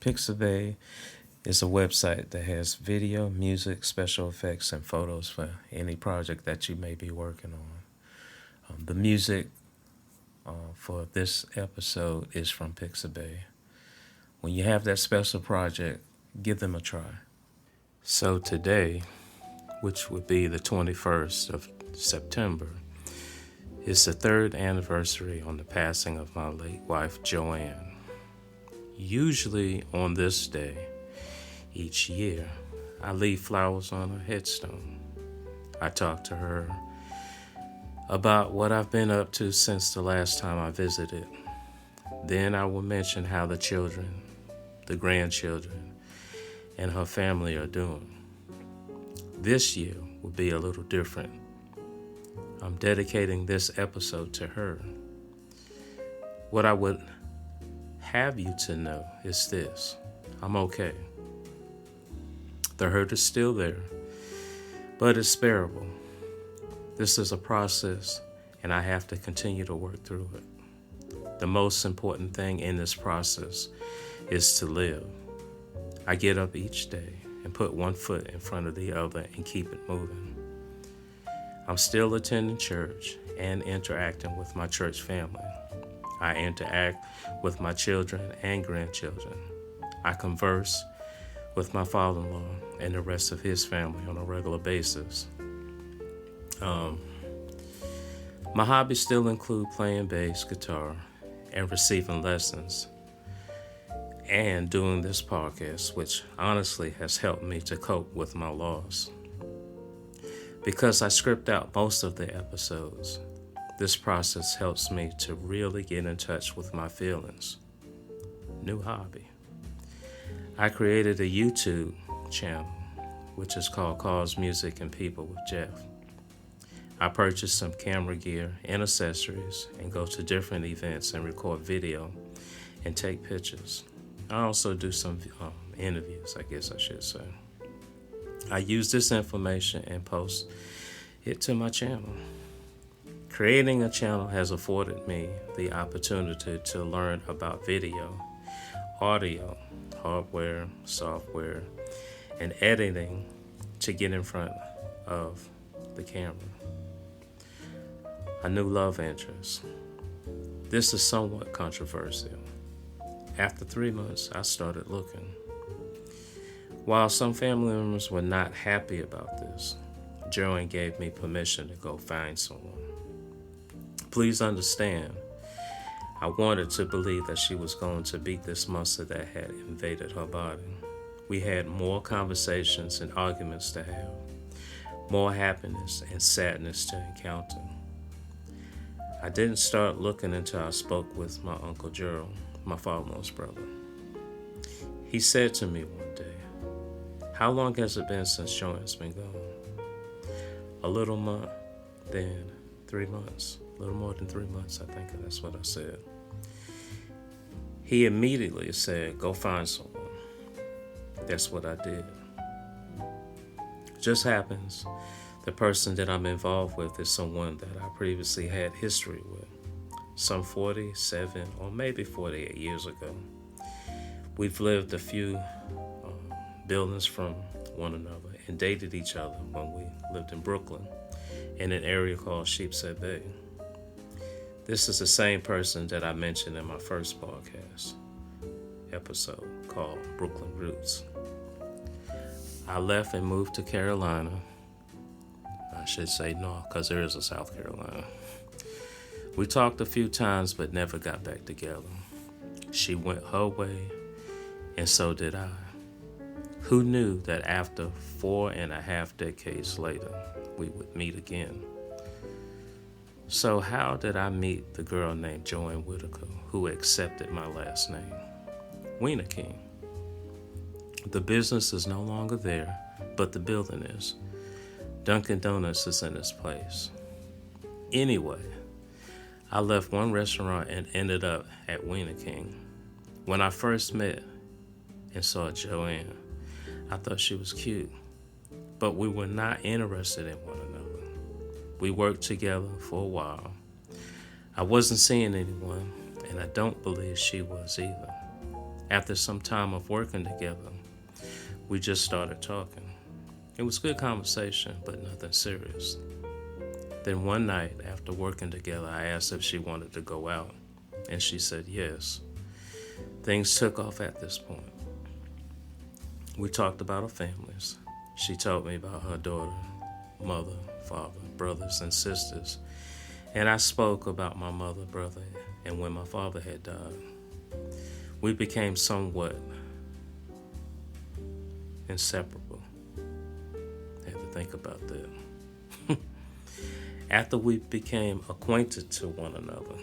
Pixabay is a website that has video, music, special effects, and photos for any project that you may be working on. The music for this episode is from Pixabay. When you have that special project, give them a try. So today, which would be the 21st of September, is the third anniversary on the passing of my late wife, JoAnn. Usually on this day, each year, I leave flowers on her headstone. I talk to her about what I've been up to since the last time I visited. Then I will mention how the children, the grandchildren, and her family are doing. This year will be a little different. I'm dedicating this episode to her. What I would have you to know is this: I'm okay. The hurt is still there, but it's bearable. This is a process, and I have to continue to work through it. The most important thing in this process is to live. I get up each day and put one foot in front of the other and keep it moving. I'm still attending church and interacting with my church family. I interact with my children and grandchildren. I converse with my father-in-law and the rest of his family on a regular basis. My hobbies still include playing bass guitar and receiving lessons and doing this podcast, which honestly has helped me to cope with my loss. Because I script out most of the episodes, this process helps me to really get in touch with my feelings. New hobby. I created a YouTube channel, which is called Calls Music and People with Jeff. I purchased some camera gear and accessories and go to different events and record video and take pictures. I also do some interviews, I guess I should say. I use this information and post it to my channel. Creating a channel has afforded me the opportunity to learn about video, audio, hardware, software, and editing to get in front of the camera. A new love interest. This is somewhat controversial. After 3 months, I started looking. While some family members were not happy about this, JoAnn gave me permission to go find someone. Please understand, I wanted to believe that she was going to beat this monster that had invaded her body. We had more conversations and arguments to have, more happiness and sadness to encounter. I didn't start looking until I spoke with my Uncle Gerald, my father-in-law's brother. He said to me one day, "How long has it been since JoAnn's been gone?" A little month, then 3 months. A little more than 3 months, I think that's what I said. He immediately said, "Go find someone." That's what I did. Just happens, the person that I'm involved with is someone that I previously had history with, some 47 or maybe 48 years ago. We've lived a few buildings from one another and dated each other when we lived in Brooklyn in an area called Sheepshead Bay. This is the same person that I mentioned in my first podcast episode called Brooklyn Roots. I left and moved to Carolina. I should say no, because there is a South Carolina. We talked a few times but never got back together. She went her way, and so did I. Who knew that after 4.5 decades later, we would meet again? So how did I meet the girl named JoAnn Whitaker who accepted my last name? Weena King. The business is no longer there, but the building is. Dunkin' Donuts is in its place. Anyway, I left one restaurant and ended up at Weena King. When I first met and saw JoAnn, I thought she was cute, but we were not interested in one another. We worked together for a while. I wasn't seeing anyone, and I don't believe she was either. After some time of working together, we just started talking. It was good conversation, but nothing serious. Then one night, after working together, I asked if she wanted to go out, and she said yes. Things took off at this point. We talked about our families. She told me about her daughter, mother, father, brothers, and sisters. And I spoke about my mother, brother, and when my father had died. We became somewhat inseparable. I had to think about that. After we became acquainted to one another,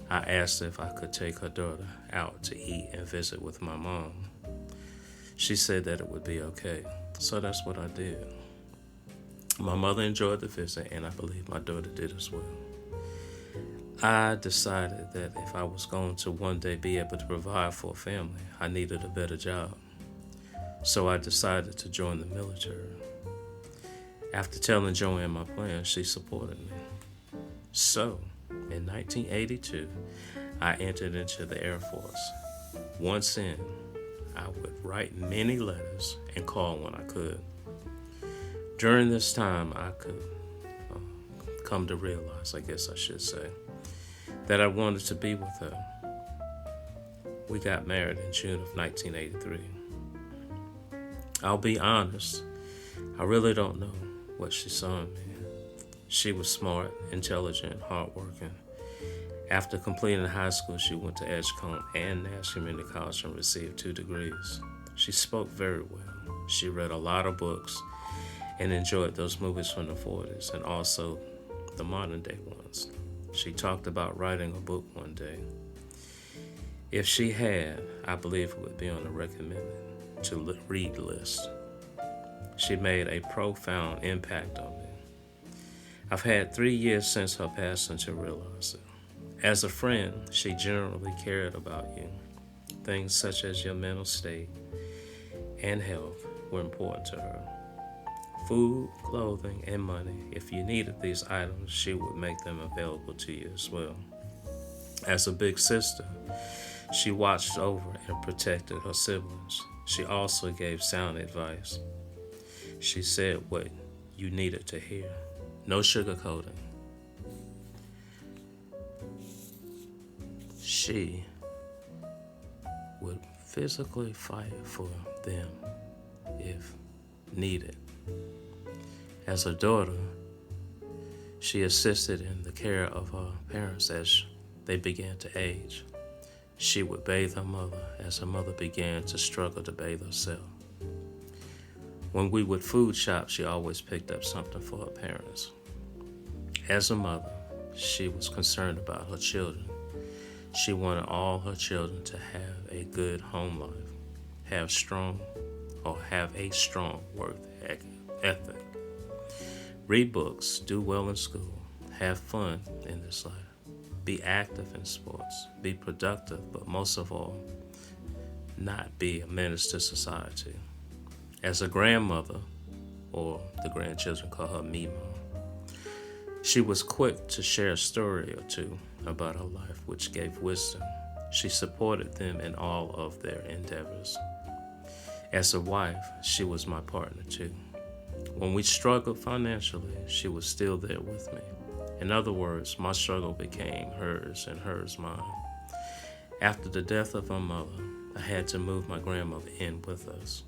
I asked if I could take her daughter out to eat and visit with my mom. She said that it would be okay, so that's what I did. My mother enjoyed the visit, and I believe my daughter did as well. I decided that if I was going to one day be able to provide for a family, I needed a better job. So I decided to join the military. After telling JoAnn my plan, she supported me. So, in 1982, I entered into the Air Force. Once in, I would write many letters and call when I could. During this time, I could come to realize, I guess I should say, that I wanted to be with her. We got married in June of 1983. I'll be honest, I really don't know what she saw in me. She was smart, intelligent, hardworking. After completing high school, she went to Edgecombe and Nash Community College and received 2 degrees. She spoke very well. She read a lot of books and enjoyed those movies from the 40s and also the modern day ones. She talked about writing a book one day. If she had, I believe it would be on the recommended to read list. She made a profound impact on me. I've had 3 years since her passing to realize it. As a friend, she generally cared about you. Things such as your mental state and health were important to her. Food, clothing, and money. If you needed these items, she would make them available to you as well. As a big sister, she watched over and protected her siblings. She also gave sound advice. She said what you needed to hear. No sugarcoating. She would physically fight for them if needed. As a daughter, she assisted in the care of her parents as they began to age. She would bathe her mother as her mother began to struggle to bathe herself. When we would food shop, she always picked up something for her parents. As a mother, she was concerned about her children. She wanted all her children to have a good home life, have a strong work ethic. Read books, do well in school, have fun in this life, be active in sports, be productive, but most of all, not be a menace to society. As a grandmother, or the grandchildren call her Mima, she was quick to share a story or two about her life, which gave wisdom. She supported them in all of their endeavors. As a wife, she was my partner too. When we struggled financially, she was still there with me. In other words, my struggle became hers and hers mine. After the death of my mother, I had to move my grandmother in with us.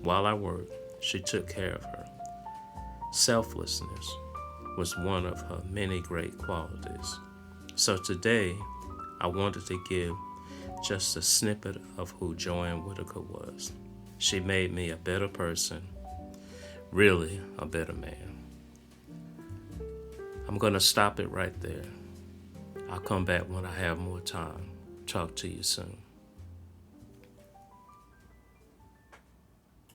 While I worked, she took care of her. Selflessness was one of her many great qualities. So today, I wanted to give just a snippet of who JoAnn Whitaker was. She made me a better person, really a better man. I'm going to stop it right there. I'll come back when I have more time. Talk to you soon.